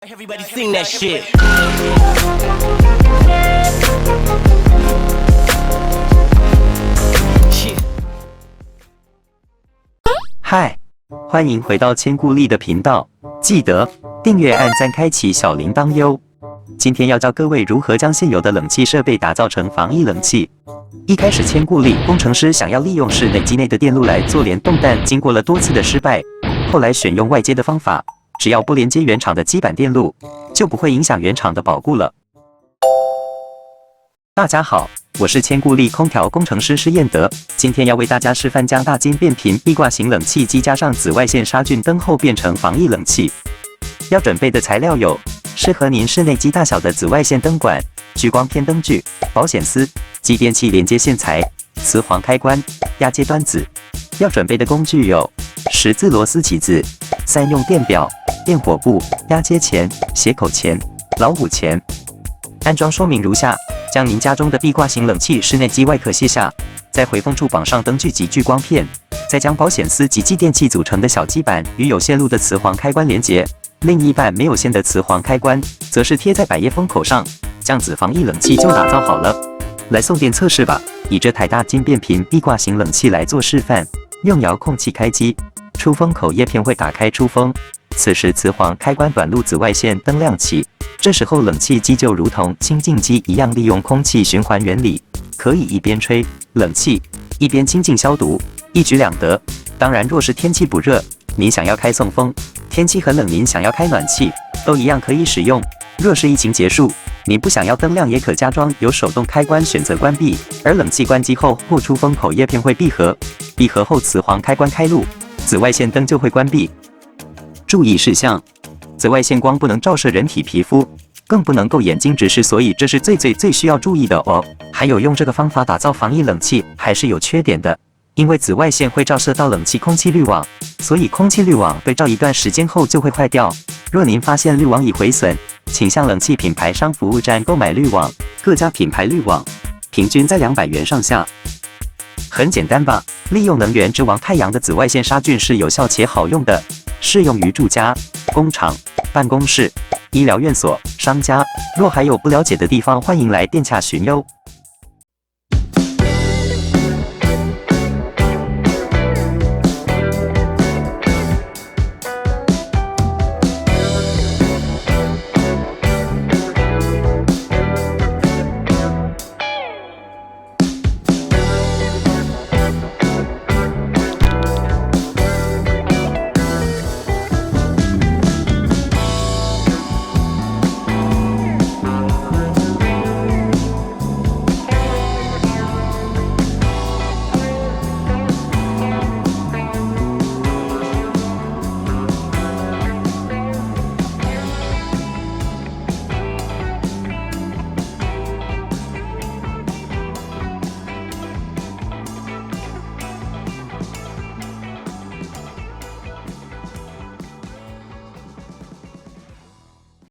Everybody sing that shit. 嗨，欢迎回到千顾力的频道，记得订阅、按赞、开启小铃铛哟。今天要教各位如何将现有的冷气设备打造成防疫冷气。一开始，千顾力工程师想要利用室内机内的电路来做联动，但经过了多次的失败，后来选用外接的方法，只要不连接原厂的基板电路，就不会影响原厂的保固了。大家好，我是千顾力空调工程师施彦德，今天要为大家示范将大金变频壁挂型冷气机加上紫外线杀菌灯后变成防疫冷气。要准备的材料有：适合您室内机大小的紫外线灯管、聚光片灯具、保险丝、继电器连接线材、磁簧开关、压接端子。要准备的工具有十字螺丝起子、3用电表、电火布、压接钳、斜口钳、老虎钳。安装说明如下：将您家中的壁挂型冷气室内机外壳卸下，在回风处绑上灯具及聚光片，再将保险丝及继电器组成的小基板与有线路的磁簧开关连接，另一半没有线的磁簧开关则是贴在百叶封口上，这样子防疫冷气就打造好了。来送电测试吧，以这台大金变频壁挂型冷气来做示范。用遥控器开机，出风口叶片会打开出风，此时磁簧开关短路紫外线灯亮起，这时候冷气机就如同清净机一样，利用空气循环原理，可以一边吹冷气一边清净消毒，一举两得。当然，若是天气不热，您想要开送风，天气很冷，您想要开暖气，都一样可以使用。若是疫情结束，您不想要灯亮，也可加装有手动开关，选择关闭。而冷气关机后，或出风口叶片会闭合，闭合后磁簧开关开路，紫外线灯就会关闭。注意事项：紫外线光不能照射人体皮肤，更不能够眼睛直视，所以这是最需要注意的哦。还有，用这个方法打造防疫冷气还是有缺点的，因为紫外线会照射到冷气空气滤网，所以空气滤网被照一段时间后就会坏掉。若您发现滤网已毁损，请向冷气品牌商服务站购买滤网，各家品牌滤网平均在200元上下。很简单吧？利用能源之王太阳的紫外线杀菌是有效且好用的，适用于住家、工厂、办公室、医疗院所、商家。若还有不了解的地方，欢迎来电洽询哟。